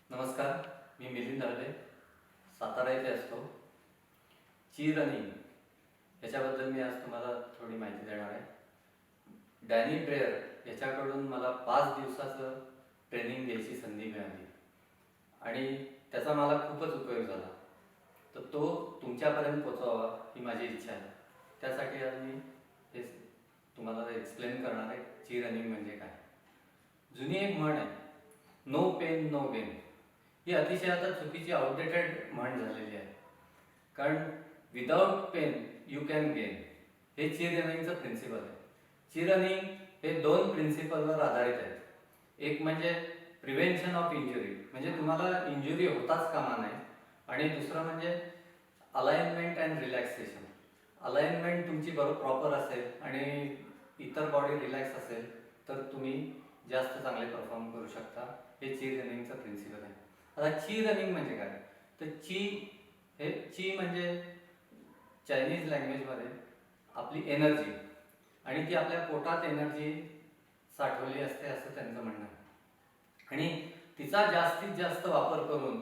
नमस्कार, मी मिलिंद दळवे, सातारा येथे असतो. ची रनिंग याच्याबद्दल मी आज तुम्हाला थोडी माहिती देणार आहे. डॅनी ब्रेयर याच्याकडून मला 5 दिवसाचं ट्रेनिंग घ्यायची संधी मिळाली आणि त्याचा मला खूपच उपयोग झाला. तर तो तुमच्यापर्यंत पोचवावा ही माझी इच्छा आहे. त्यासाठी आज मी हे तुम्हाला एक्सप्लेन करणार आहे. ची रनिंग म्हणजे काय. जुनी एक म्हण आहे, नो पेन नो गेन. ही अतिशय आता चुकीची आउटडेटेड म्हण झालेली आहे. कारण without pain you can gain हे ची रनिंगचं प्रिन्सिपल आहे. ची रनिंग हे 2 प्रिन्सिपलवर आधारित आहे. एक म्हणजे प्रिव्हेन्शन ऑफ इंजुरी, म्हणजे तुम्हाला इंजुरी होताच कामा नये, आणि दुसरं म्हणजे अलाइनमेंट अँड रिलॅक्सेशन. अलाइनमेंट तुमची बरोबर प्रॉपर असेल आणि इतर बॉडी रिलॅक्स असेल तर तुम्ही जास्त चांगले परफॉर्म करू शकता. हे ची रनिंगचं प्रिन्सिपल आहे. आता ची रनिंग म्हणजे काय, तर ची म्हणजे चायनीज लँग्वेजमध्ये आपली एनर्जी, आणि ती आपल्या पोटात एनर्जी साठवली असते असं त्यांचं म्हणणं आहे. आणि तिचा जास्तीत जास्त वापर करून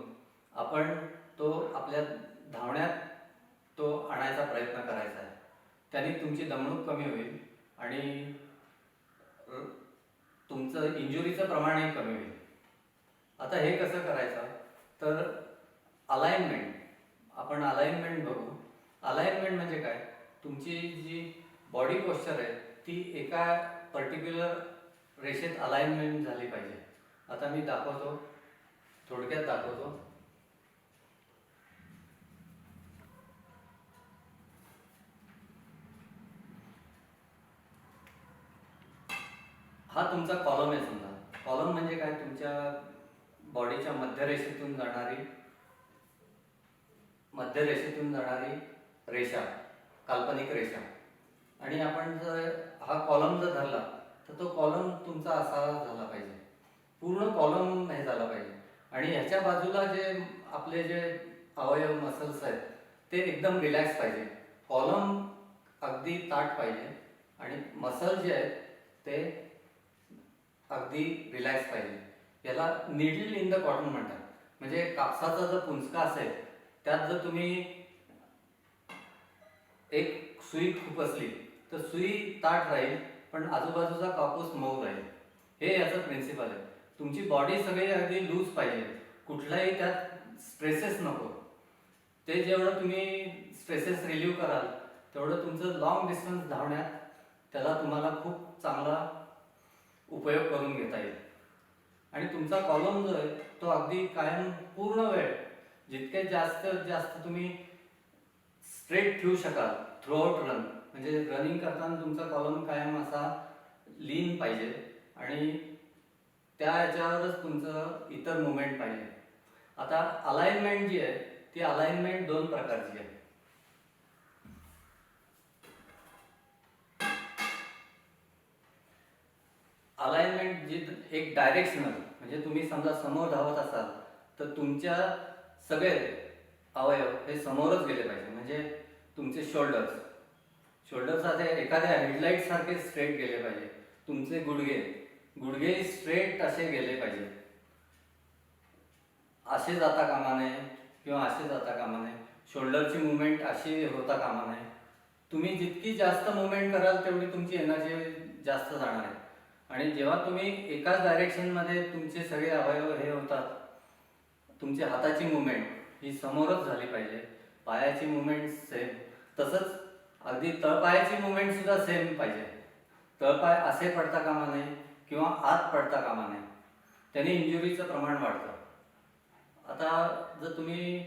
आपण तो आपल्या धावण्यात तो आणायचा प्रयत्न करायचा आहे. त्याने तुमची दमणूक कमी होईल आणि तुमचं इंजुरीचं प्रमाणही कमी होईल. आता हे कसं करायचं, तर आपण अलाइनमेंट बघू. अलाइनमेंट म्हणजे काय, तुमची जी बॉडी पोश्चर आहे ती एका पर्टिक्युलर रेषेत अलाइनमेंट झाली पाहिजे. आता मी थोडक्यात दाखवतो. हा तुमचा कॉलम आहे. समजा कॉलम म्हणजे काय, तुमच्या बॉडीच्या मध्यरेषेतून जाणारी रेषा, काल्पनिक रेषा. आणि आपण जर हा कॉलम जर धरला तर तो कॉलम तुमचा असा झाला पाहिजे, पूर्ण कॉलम हे झाला पाहिजे. आणि ह्याच्या बाजूला आपले जे अवयव मसल्स आहेत ते एकदम रिलॅक्स पाहिजे. कॉलम अगदी ताठ पाहिजे आणि मसल जे आहेत ते अगदी रिलॅक्स पाहिजे. याला निडल इन द कॉटन म्हणतात. म्हणजे कापसाचा जर पुंजका असेल त्यात जर तुम्ही एक सुई खुपसली तर सुई ताठ राहील पण आजूबाजूचा कापूस मऊ राहील. हे याचं प्रिन्सिपल आहे. तुमची बॉडी सगळी अगदी लूज पाहिजे, कुठलाही त्यात स्ट्रेसेस नको. ते जेवढं तुम्ही स्ट्रेसेस रिलीव्ह कराल तेवढं तुमचं लॉंग डिस्टन्स धावण्यात त्याला तुम्हाला खूप चांगला उपयोग करून घेता येईल. आणि तुमचा कॉलम जो आहे तो अगदी कायम पूर्ण वेळ जितके जास्त तुम्ही स्ट्रेट ठेवू शकाल थ्रूआउट रन, म्हणजे रनिंग करताना तुमचा कॉलम कायम असा लीन पाहिजे आणि त्या याच्यावरच तुमचं इतर मुवमेंट पाहिजे. आता अलाइनमेंट जी आहे ती अलाइनमेंट 2 प्रकारची आहे. अलाइनमेंट जी एक डायरेक्शनल, म्हणजे तुम्ही समजा समोर धावत असाल तर तुमच्या सगळे अवयव हे समोरच गेले पाहिजे. म्हणजे तुमचे शोल्डर्स आता एखाद्या हेडलाईट सारखे स्ट्रेट गेले पाहिजे. तुमचे गुडघे स्ट्रेट असे गेले पाहिजे. असे जाता कामा नये किंवा असे जाता कामा नये. शोल्डरची मुवमेंट अशी होता कामा नये. तुम्ही जितकी जास्त मुवमेंट कराल तेवढी तुमची एनर्जी जास्त जाणार आहे. आणि जेव्हा तुम्ही एकाच डायरेक्शनमध्ये तुमचे सगळे अवयव हे होतात, तुमची हाताची मुवमेंट ही समोरच झाली पाहिजे, पायाची मुवमेंट सेम, तसंच अगदी तळपायाची मुवमेंट सुद्धा सेम पाहिजे. तळपाय असे पडता कामा नये किंवा आत पडता कामा नये, त्याने इंजुरीचं प्रमाण वाढतं. आता जर तुम्ही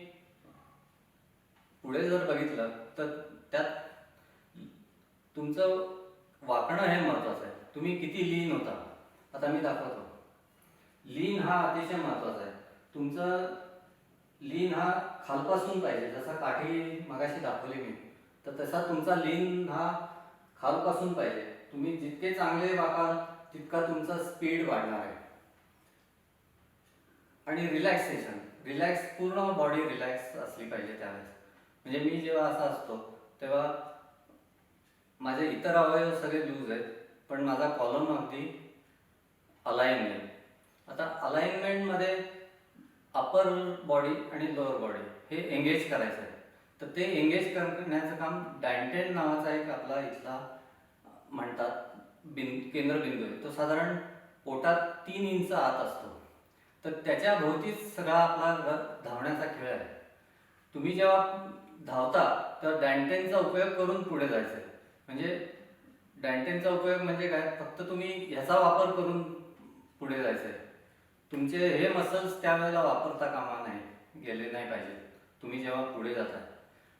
पुढे जर बघितलं तर त्यात तुमचं वाकणं हे महत्त्वाचं आहे. तुम्ही किती लीन होता. आता मी दाखवतो. लीन हा अतिशय महत्त्वाचा आहे. तुमचं लीन हा खालपासून पाहिजे. जसा काठी मगाशी दाखवली मी, तर तसा तुमचा लीन हा खालपासून पाहिजे. तुम्ही जितके चांगले वाकाल तितका तुमचा स्पीड वाढणार आहे. आणि रिलॅक्स, पूर्ण बॉडी रिलॅक्स असली पाहिजे त्यावेळेस. म्हणजे मी जेव्हा असा असतो तेव्हा माझे इतर अवयव सगळे लूज आहेत पण माझा कॉलम अगदी अलाइन आहे. आता अलाइनमेंटमध्ये अपर बॉडी आणि लोअर बॉडी हे एंगेज करायचं आहे. तर ते एंगेज करण्याचं काम डॅन्टेन नावाचा एक आपला इथला म्हणतात केंद्रबिंदू आहे. तो साधारण पोटात 3 इंच आत असतो. तर त्याच्या भोवतीच सगळा आपला धावण्याचा खेळ आहे. तुम्ही जेव्हा धावता तेव्हा डॅन्टेनचा उपयोग करून पुढे जायचं आहे. म्हणजे डॅन्टेनचा उपयोग म्हणजे काय, फक्त तुम्ही ह्याचा वापर करून पुढे जायचं आहे. तुमचे हे मसल्स त्यावेळेला वापरता कामा नाही गेले नाही पाहिजे तुम्ही जेव्हा पुढे जाता.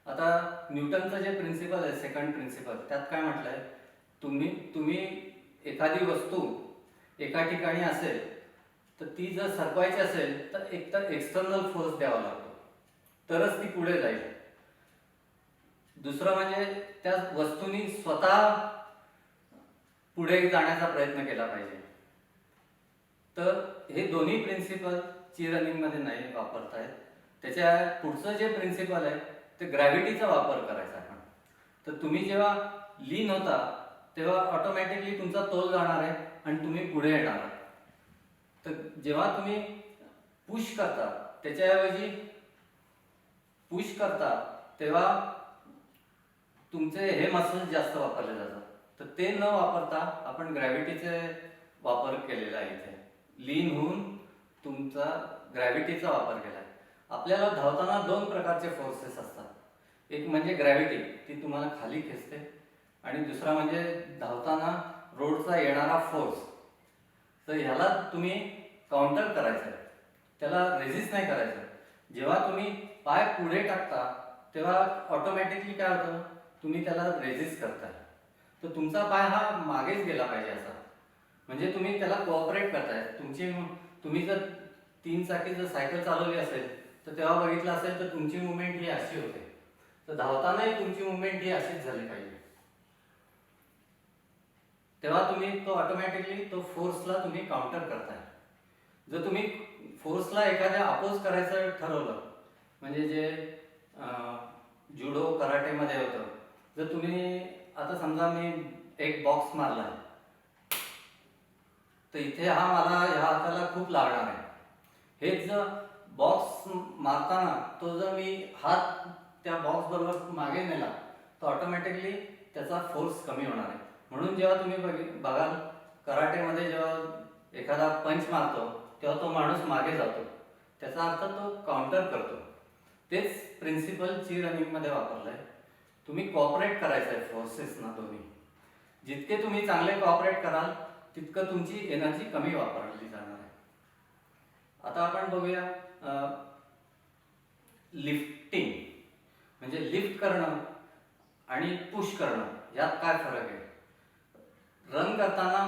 आता न्यूटनचं जे प्रिन्सिपल आहे, सेकंड प्रिन्सिपल, त्यात काय म्हटलंय, तुम्ही एखादी वस्तू एका ठिकाणी असेल तर ती जर सरकवायची असेल तर एकतर एक्सटर्नल फोर्स द्यावा लागतो, तरच ती पुढे जाईल. दुसरं म्हणजे त्या वस्तूंनी स्वतः पुढे जाण्याचा प्रयत्न केला पाहिजे. तर हे दोन्ही प्रिन्सिपल ची रनिंगमध्ये नाही वापरतायत. त्याच्या पुढचं जे प्रिन्सिपल आहे ते ग्रॅव्हिटीचा वापर करायचा आपण. तर तुम्ही जेव्हा लीन होता तेव्हा ऑटोमॅटिकली तुमचा तोल जाणार आहे आणि तुम्ही पुढे येणार आहात. तर जेव्हा तुम्ही पुश करता त्याच्याऐवजी पुश करता तेव्हा तुमचे हे मसल्स जास्त वापरले जातात. तर ते न वापरता आपण ग्रॅव्हिटीचे वापर केलेला आहे. इथे लीन होऊन तुमचा ग्रॅव्हिटीचा वापर केला आहे. आपल्याला धावताना 2 प्रकारचे फोर्सेस असतात. एक म्हणजे ग्रॅव्हिटी, ती तुम्हाला खाली खेचते, आणि दुसरा म्हणजे धावताना रोडचा येणारा फोर्स. तर ह्याला तुम्ही काउंटर करायचं आहे, त्याला रेझिस्ट नाही करायचं. जेव्हा तुम्ही पाय पुढे टाकता तेव्हा ऑटोमॅटिकली काय होतं, तुम्ही त्याला रेझिस्ट करताय. तर तुमचा पाय हा मागेच गेला पाहिजे असा, म्हणजे तुम्ही त्याला कोऑपरेट करताय. तुम्ही जर 3 चाकी जर सायकल चालवली असेल तर तेव्हा बघितलं असेल तर तुमची मुवमेंट ही अशी होते. तर धावतानाही तुमची मुवमेंट ही अशीच झाली पाहिजे. तेव्हा तुम्ही तो ऑटोमॅटिकली तो फोर्सला तुम्ही काउंटर करताय. जर तुम्ही फोर्सला एखाद्या अपोज करायचं ठरवलं, म्हणजे जे जुडो कराटेमध्ये होतं, जर तुम्ही आता समजा मी एक बॉक्स मारला तर इथे मला ह्या हाताला खूप लागणार आहे. हेच जर बॉक्स मारताना तो जर मी हात त्या बॉक्स बरोबर मागे नेला तर ऑटोमॅटिकली त्याचा फोर्स कमी होणार आहे. म्हणून जेव्हा तुम्ही बघाल कराटेमध्ये जेव्हा एखादा पंच मारतो तेव्हा तो माणूस मागे जातो, त्याचा अर्थ तो काउंटर करतो. तेच प्रिन्सिपल ची रनिंगमध्ये वापरलंय. तुम्ही कॉपरेट करायचं आहे फोर्सेसना दोन्ही. जितके तुम्ही चांगले कॉपरेट कराल तितकं तुमची एनर्जी कमी वापरली जाणार आहे. आता आपण बघूया लिफ्टिंग, म्हणजे लिफ्ट करणं आणि पुश करणं यात काय फरक आहे. रन करताना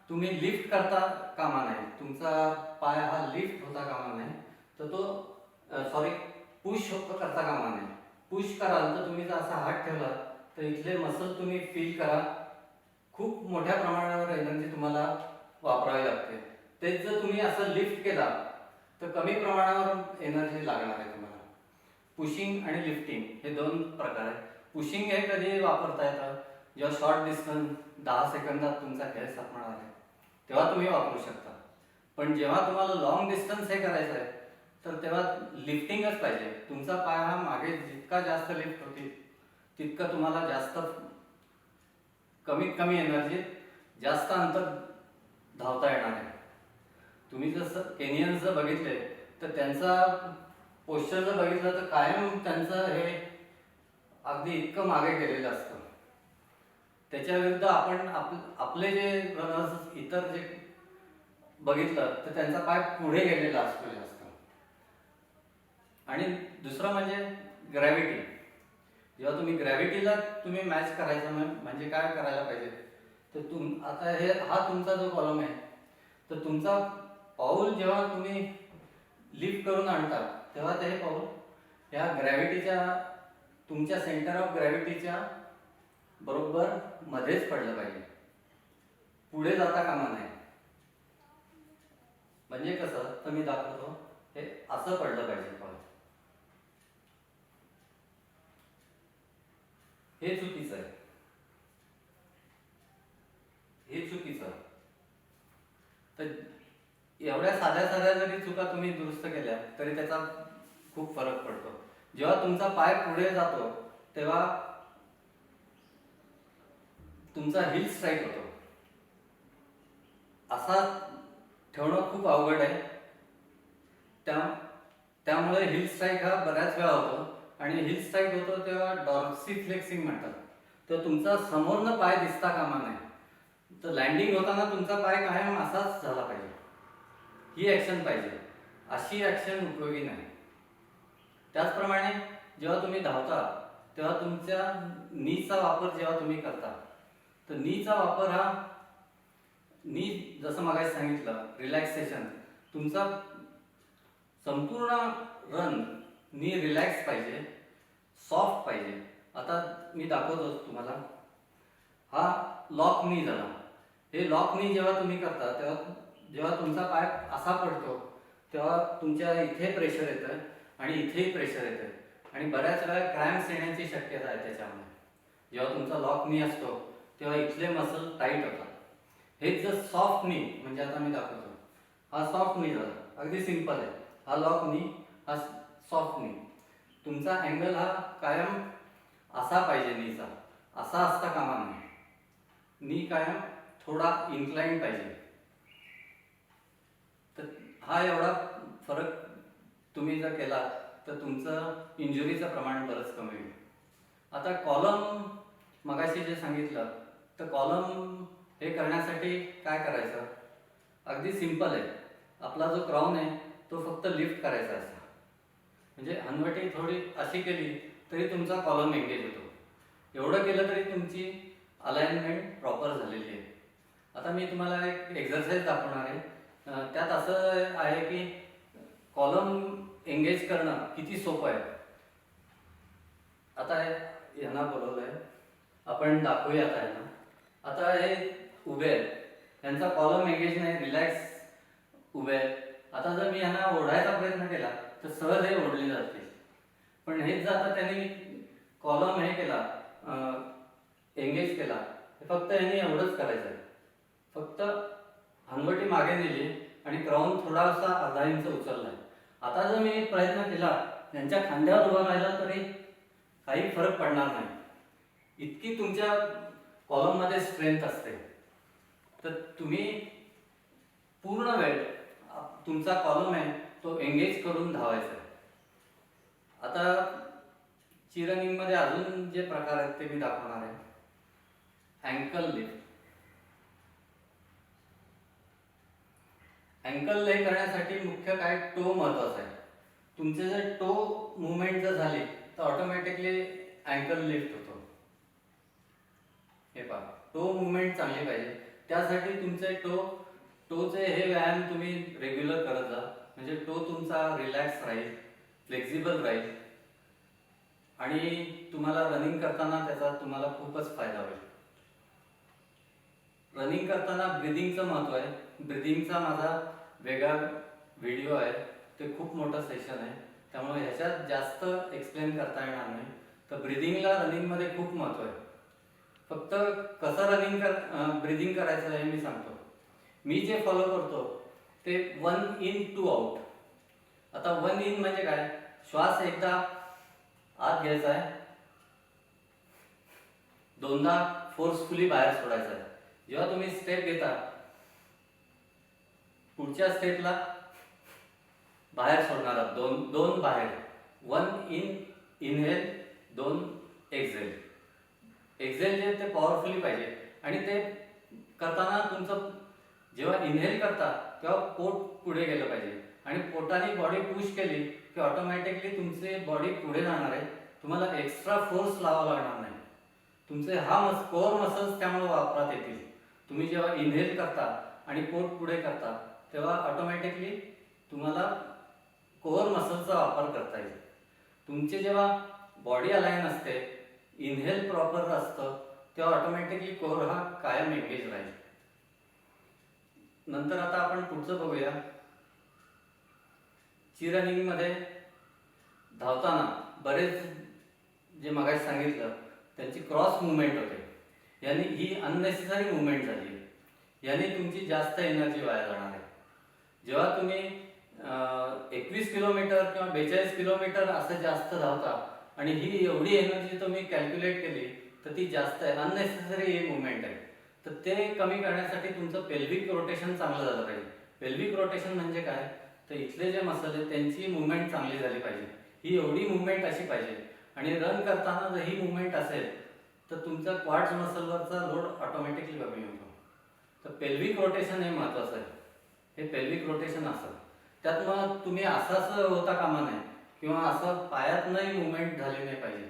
तुम्ही लिफ्ट करता कामा नाही, तुमचा पाय हा लिफ्ट होता कामा नाही, तर तो पुश करता कामा नाही. पुश कराल तर तुम्ही जर असा हात ठेवला तर इथले मसल तुम्ही फील करा, खूप मोठ्या प्रमाणावर एनर्जी तुम्हाला वापरावी लागते. तेच जर तुम्ही असं लिफ्ट केला तर कमी प्रमाणावर एनर्जी लागणार आहे तुम्हाला. पुशिंग आणि लिफ्टिंग हे 2 प्रकार आहेत. पुशिंग हे कधी वापरता येतं, जेव्हा शॉर्ट डिस्टन्स 10 सेकंदात तुमचा खेळ संपणार आहे तेव्हा तुम्ही वापरू शकता. पण जेव्हा तुम्हाला लॉंग डिस्टन्स हे करायचं आहे तर तेव्हा लिफ्टिंगच पाहिजे. तुमचा पाय हा मागे जितका जास्त लिफ्ट होतील तितकं तुम्हाला जास्त कमीत कमी एनर्जीत जास्त अंतर धावता येणार आहे. तुम्ही जसं केनियन्स जर बघितले तर त्यांचा पोश्चर जर बघितलं तर कायम त्यांचं हे अगदी इतकं मागे गेलेलं असतं. त्याच्या विरुद्ध आपण आपले जे रनर्स इतर जे बघितलं तर त्यांचा पाय पुढे गेलेला असतो जास्त. आणि दुसरं म्हणजे ग्रॅव्हिटी. जेव्हा तुम्ही ग्रॅव्हिटीला तुम्ही मॅच करायचं म्हणजे काय करायला पाहिजे, तर आता हा तुमचा जो कॉलम आहे तर तुमचा पाऊल जेव्हा तुम्ही लिफ्ट करून आणता तेव्हा ते पाऊल ह्या ग्रॅव्हिटीच्या तुमच्या सेंटर ऑफ ग्रॅव्हिटीच्या बरोबर मध्येच पडलं पाहिजे, पुढे जाता कामा नाही. म्हणजे कसं तर मी दाखवतो, हे असं पडलं पाहिजे पाऊल. हे चुकीचं आहे, हे चुकीचं. तर एवढ्या साध्या साध्या जरी चुका तुम्ही दुरुस्त केल्या तरी त्याचा खूप फरक पडतो. जेव्हा तुमचा पाय पुढे जातो तेव्हा तुमचा हिल स्ट्राईक होतो. असा ठेवणं खूप अवघड आहे. त्यामुळे हिल स्ट्राईक हा बऱ्याच वेळा होतो आणि हिल स्ट्राईक होतो तेव्हा डॉर्सिफ्लेक्सिंग म्हणतात. तर तुमचा समोरनं पाय दिसता कामा नये. तर लँडिंग होताना तुमचा पाय कायम असाच झाला पाहिजे. ही ॲक्शन पाहिजे. अशी ॲक्शन उपयोगी नाही. त्याचप्रमाणे जेव्हा तुम्ही धावता तेव्हा तुमच्या नीचा वापर जेव्हा तुम्ही करता तर नीचा वापर हा नी जसं मगाशी सांगितलं रिलॅक्सेशन, तुमचा संपूर्ण रन नी रिलॅक्स पाहिजे, सॉफ्ट पाहिजे. आता मी दाखवतो तुम्हाला. हा लॉक नी झाला. हे लॉक नी जेव्हा तुम्ही करता तेव्हा जेव्हा तुमचा पाय असा पडतो तेव्हा तुमच्या इथे प्रेशर येतं आणि इथेही प्रेशर येतं आणि बऱ्याच वेळा क्रॅम्प्स येण्याची शक्यता आहे त्याच्यामुळे. जेव्हा तुमचा लॉक नी असतो तेव्हा इथले मसल टाईट होतात. हेच जर सॉफ्ट नी, म्हणजे आता मी दाखवतो. हा सॉफ्ट नी झाला, अगदी सिंपल आहे. हा लॉक नी, हा सॉफ्ट नी. तुमचा अँगल हा कायम असा पाहिजे, नीचा असा असता कामा नये. नी कायम थोडा इन्क्लाइन पाहिजे. तर हा एवढा फरक तुम्ही जर केला तर तुमचं इंजुरीचं प्रमाण बरंच कमी होईल. आता कॉलम मगाशी जे सांगितलं, तर कॉलम हे करण्यासाठी काय करायचं? अगदी सिंपल आहे. आपला जो क्राऊन आहे तो फक्त लिफ्ट करायचा असा, म्हणजे हनवटी थोडी अशी केली तरी तुमचा कॉलम एंगेज होतो. एवढं केलं तरी तुमची अलाइनमेंट प्रॉपर झालेली आहे. आता मी तुम्हाला एक एक्झरसाइज दाखवणार आहे. त्यात असं आहे की कॉलम एंगेज करणं किती सोपं आहे. आता यांना बोलवलं आहे, आपण दाखवूया आता यांना. आता हे उभे आहेत, यांचा कॉलम एंगेज नाही, रिलॅक्स उभे आहेत. आता जर मी यांना ओढायचा प्रयत्न केला तर सहज हे ओढले जातील. पण हेच जर आता त्यांनी कॉलम हे केला, एंगेज केला, फक्त यांनी एवढंच करायचं आहे. फक्त हनवटी मागे नेली आणि क्राऊन थोडासा अर्धा इंच उचलला आहे. आता जर मी प्रयत्न केला त्यांच्या खांद्यावर उभा राहिला तरी काही फरक पडणार नाही. इतकी तुमच्या कॉलममध्ये स्ट्रेंथ असते. तर तुम्ही पूर्ण वेळ तुमचा कॉलम आहे तो एंगेज करून धावायचा आहे. आता चिरनिंगमध्ये अजून जे प्रकार आहेत ते मी दाखवणार आहे. Uncle lift. अँकल ले करण्यासाठी मुख्य काय, टो महत्वाचा आहे. तुमचे जर टो मुवमेंट जर झाली तर ऑटोमॅटिकली अँकल लिफ्ट होतो. हे पहा, टो मुवमेंट चांगली पाहिजे. त्यासाठी तुमचे टोचे हे व्यायाम तुम्ही रेग्युलर करत जा, म्हणजे टो तुमचा रिलॅक्स राहील, फ्लेक्झिबल राहील आणि तुम्हाला रनिंग करताना त्याचा तुम्हाला खूपच फायदा होईल. रनिंग करताना ब्रिदिंगचं महत्त्व आहे. ब्रिदिंगचा माझा वेगळा व्हिडिओ आहे, ते खूप मोठं सेशन आहे, त्यामुळे ह्याच्यात जास्त एक्सप्लेन करता येणार नाही. तर ब्रिदिंगला रनिंगमध्ये खूप महत्त्व आहे. फक्त कसं ब्रिदिंग करायचं हे मी सांगतो. मी जे फॉलो करतो ते 1 in 2 आउट. आता 1 in म्हणजे काय, श्वास एकदा आत घ्यायचा आहे, दोनदा फोर्सफुली बाहेर सोडायचा आहे. जेव्हा तुम्ही स्टेप घेता पुढच्या स्टेपला बाहेर सोडणार आहात, दोन बाहेर. 1 in इनहेल, 2 एक्झेल. एक्झेल जे ते पॉवरफुली पाहिजे. आणि ते करताना तुमचं जेव्हा इनहेल करता तेव्हा पोट पुढे गेलं पाहिजे आणि पोटाने बॉडी पुश केली की ऑटोमॅटिकली तुमचे बॉडी पुढे जाणार आहे. तुम्हाला एक्स्ट्रा फोर्स लावावा लागणार नाही. तुमचे कोअर मसल्स त्यामुळे वापरात येतील. तुम्ही जेव्हा इनहेल करता आणि पोट पुढे करता तेव्हा ऑटोमॅटिकली तुम्हाला कोअर मसल्सचा वापर करता येईल. तुमचे जेव्हा बॉडी अलाइन असते, इनहेल प्रॉपर असतं, तेव्हा ऑटोमॅटिकली कोअर हा कायम एंगेज राहील. नंतर आता आपण पुढचं बघूया. रनिंगमध्ये धावताना बरेच जे मगाशी सांगितलं त्यांची क्रॉस मुवमेंट होते. ही अननेसेसरी मुवमेंट झाली. याने तुमची जास्त एनर्जी वाया जाणार आहे. जेव्हा तुम्ही 21 किलोमीटर किंवा 42 किलोमीटर असं जास्त धावता आणि ही एवढी एनर्जी तुम्ही कॅल्क्युलेट केली तर ती जास्त आहे, अननेसेसरी मुवमेंट आहे. तर ते कमी करण्यासाठी तुमचं पेल्विक रोटेशन चांगलं झालं पाहिजे. पेल्विक रोटेशन म्हणजे काय, तर इथले जे मसल आहेत त्यांची मुवमेंट चांगली झाली पाहिजे. ही एवढी मुवमेंट अशी पाहिजे. आणि रन करताना जर ही मुवमेंट असेल तर तुमचा क्वाड्स मसलवरचा लोड ऑटोमॅटिकली कमी होतो. तर पेल्विक रोटेशन हे महत्त्वाचं आहे. हे पेल्विक रोटेशन असतं. त्यात मग तुम्ही असं होता कामा नये किंवा असं पायातनंही मुवमेंट झाली नाही पाहिजे.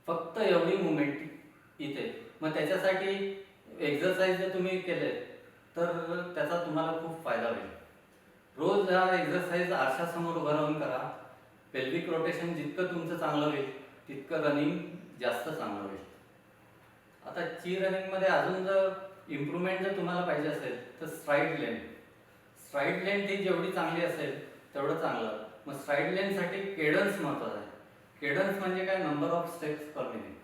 फक्त एवढी मुवमेंट इथे. मग त्याच्यासाठी एक्झरसाइज जर तुम्ही केले तर त्याचा तुम्हाला खूप फायदा होईल. रोज हा एक्झरसाइज आरशासमोर उभं राहून करा. पेल्विक रोटेशन जितकं तुमचं चांगलं होईल तितकं रनिंग जास्त चांगलं होईल. आता ची रनिंगमध्ये अजून जर इम्प्रूव्हमेंट जर तुम्हाला पाहिजे असेल तर स्ट्राइड लेंथ ही जेवढी चांगली असेल तेवढं चांगलं. मग स्ट्राइड लेंथसाठी केडन्स महत्त्वाचं आहे. केडन्स म्हणजे काय, number of steps per minute.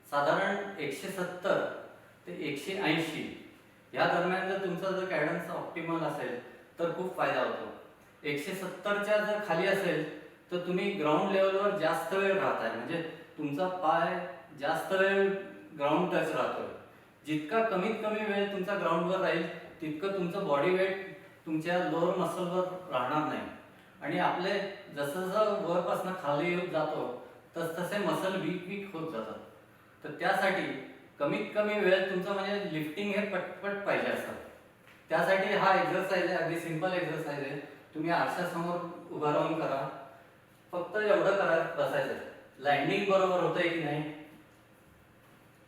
साधारण 170 ते 180 या दरम्यान जर तुमचा जर कॅडन्स ऑप्टिमल असेल तर खूप फायदा होतो. 170च्या जर खाली असेल तर तुम्ही ग्राउंड लेवलवर जास्त वेळ राहताय, म्हणजे तुमचा पाय जास्त वेळ ग्राउंड टच राहतोय. जितका कमीत कमी वेळ तुमचा ग्राउंडवर राहील तितकं तुमचं बॉडी वेट तुमच्या लोअर मसलवर राहणार नाही. आणि आपले जसं जसं वरपासून खाली येत जातो तसे मसल वीक होत जातात. तर त्यासाठी कमीत कमी वेळ तुमचं म्हणजे लिफ्टिंग हे पटपट पाहिजे असतं. त्यासाठी हा एक्झरसाइज आहे, अगदी सिंपल एक्झरसाइज आहे. तुम्ही आरशासमोर उभा राहून करा. फक्त एवढं करा, बसायचं. लँडिंग बरोबर होतंय की नाही,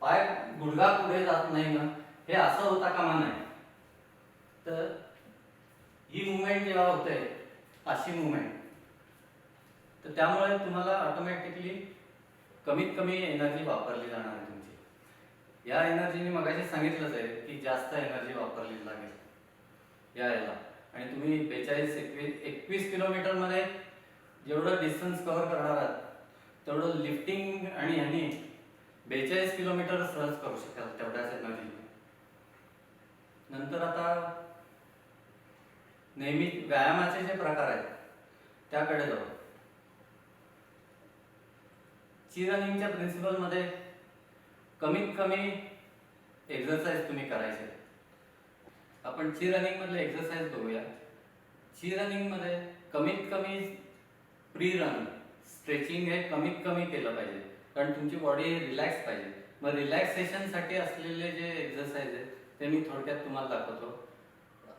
पाय गुडघा पुढे जात नाही ना, हे असं होता कामा नाही. तर ही मुवमेंट जेव्हा होते अशी मुवमेंट, तर त्यामुळे तुम्हाला ऑटोमॅटिकली कमीत कमी एनर्जी वापरली जाणार आहे तुमची. या एनर्जीने मगाशी सांगितलंच आहे की जास्त एनर्जी वापरली लागेल याला. आणि तुम्ही 42-21 किलोमीटरमध्ये जेवढं डिस्टन्स कव्हर करणार आहात तेवढं लिफ्टिंग आणि ह्यानी 42 किलोमीटर सहज करू शकाल तेवढ्याच एनर्जी. नंतर आता नेहमी व्यायामाचे जे प्रकार आहेत त्याकडे जाऊ. ची रनिंगच्या प्रिन्सिपलमध्ये कमीत कमी एक्झरसाइज तुम्ही करायचे. आपण ची रनिंग मधले एक्झरसाइज बघूया. ची रनिंग मध्ये कमीत कमी प्री रन स्ट्रेचिंग हे कमीत कमी केलं पाहिजे, कारण तुमची बॉडी रिलॅक्स पाहिजे. मग रिलॅक्सेशनसाठी असलेले जे एक्झरसाइज आहेत ते मी थोडक्यात तुम्हाला दाखवतो.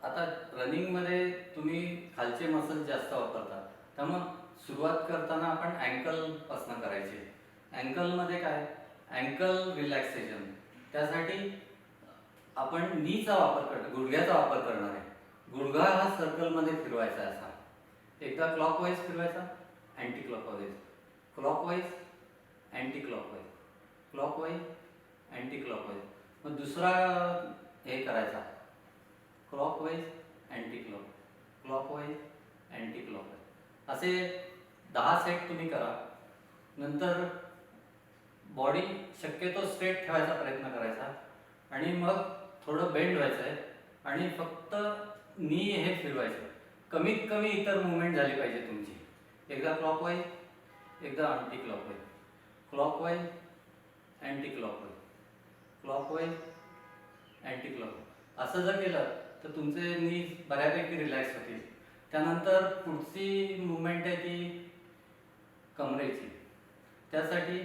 आता रनिंगमध्ये तुम्ही खालचे मसल जास्त वापरता, त्यामुळे सुरुवात करताना आपण अँकलपासून करायचे. अँकलमध्ये काय, अँकल रिलॅक्सेशन. त्यासाठी आपण नीचा वापर करतो, गुडघ्याचा वापर करणार आहे. गुडघा हा सर्कलमध्ये फिरवायचा आहे असा. एकदा क्लॉकवाईज फिरवायचा, anti clockwise, clockwise, anti clockwise, clockwise, anti clockwise. मग दुसरा हे करायचा, clockwise, anti clock, clockwise, anti clockwise. असे 10 सेट तुम्ही करा. नंतर बॉडी शक्यतो स्ट्रेट ठेवायचा प्रयत्न करायचा आणि मग थोडं बेंड व्हायचं आहे आणि फक्त नी हे फिरवायचं. कमीत कमी इतर मुवमेंट झाली पाहिजे तुमची. एकदा क्लॉकवाईज, एकदा anti clockwise, clockwise, anti clockwise, clockwise, anti clockwise. असं जर केलं तर तुमचे नी बऱ्यापैकी रिलॅक्स होतील. त्यानंतर पुढची मुवमेंट आहे ती कमरेची. त्यासाठी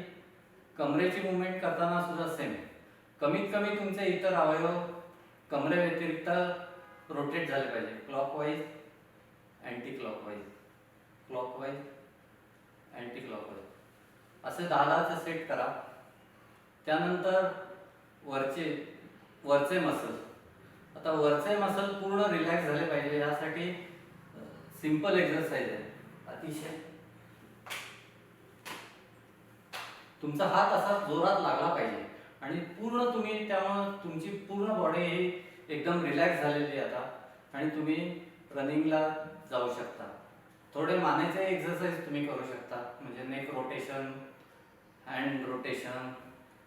कमरेची मुवमेंट करताना सुद्धा सेम कमीत कमी तुमचे इतर अवयव कमरे व्यतिरिक्त रोटेट झाले पाहिजे. Clockwise, anti clockwise, clockwise, anti clockwise. असे 10-10चे सेट करा. त्यानंतर वरचे मसल. आता वरचे मसल पूर्ण रिलॅक्स झाले पाहिजे यासाठी सिंपल एक्झरसाइज आहे. अतिशय तुमचा हात असा जोरात लागला पाहिजे आणि पूर्ण तुम्ही, त्यामुळे तुमची पूर्ण बॉडी ही एकदम रिलॅक्स झालेली आहे आता आणि तुम्ही रनिंगला जाऊ शकता. थोडे मानेचे एक्झरसाइज तुम्ही करू शकता, म्हणजे नेक रोटेशन, हँड रोटेशन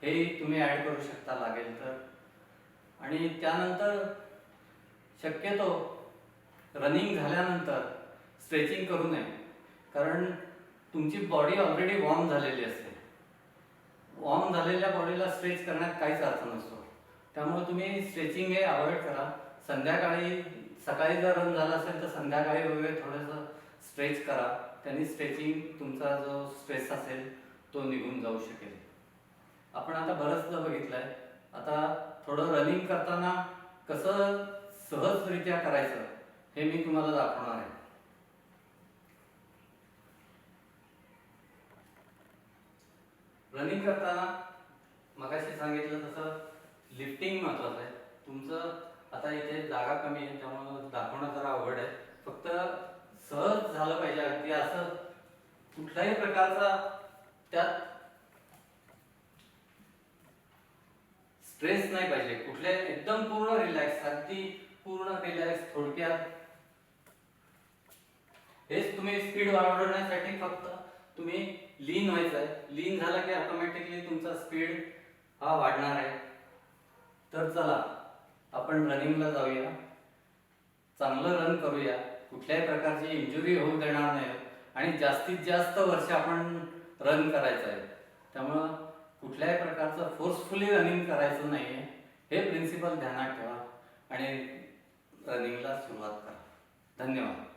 हे तुम्ही ॲड करू शकता लागेल तर. आणि त्यानंतर शक्यतो रनिंग झाल्यानंतर स्ट्रेचिंग करू नये, कारण तुमची बॉडी ऑलरेडी वॉर्म झालेली असते. वॉर्म झालेल्या बॉडीला स्ट्रेच करण्यात काहीच अर्थ नसतो. त्यामुळे तुम्ही स्ट्रेचिंग हे अवॉइड करा. संध्याकाळी, सकाळी जर रन झाला असेल तर संध्याकाळी वगैरे थोडंसं स्ट्रेच करा. त्यांनी स्ट्रेचिंग तुमचा जो स्ट्रेस असेल तो निघून जाऊ शकेल. आपण आता बरंचदा बघितलंय. आता थोडं रनिंग करताना कसं सहजरित्या करायचं हे मी तुम्हाला दाखवणार आहे. रनिंग करताना मगाशी सांगितलं तसं लिफ्टिंग महत्वाचं आहे. तुमचं आता इथे जागा कमी आहे त्यामुळे दाखवणं जरा अवघड आहे. फक्त सहज झालं पाहिजे. अगदी असं कुठल्याही प्रकारचा त्यात स्ट्रेस नाही पाहिजे. कुठल्या एकदम पूर्ण रिलॅक्स, अगदी पूर्ण रिलॅक्स. थोडक्यात हेच तुम्ही स्पीड वाढवण्यासाठी फक्त तुम्ही लीन व्हायचं आहे. लीन झाला की ऑटोमॅटिकली तुमचा स्पीड हा वाढणार आहे. तर चला आपण रनिंगला जाऊया, चांगलं रन करूया. कुठल्याही प्रकारची इंजुरी होऊ देणार नाही आणि जास्तीत जास्त वर्ष आपण रन करायचं आहे. त्यामुळं कुठल्याही प्रकारचं फोर्सफुली रनिंग करायचं नाही आहे. हे प्रिन्सिपल ध्यानात ठेवा आणि रनिंगला सुरुवात करा. धन्यवाद.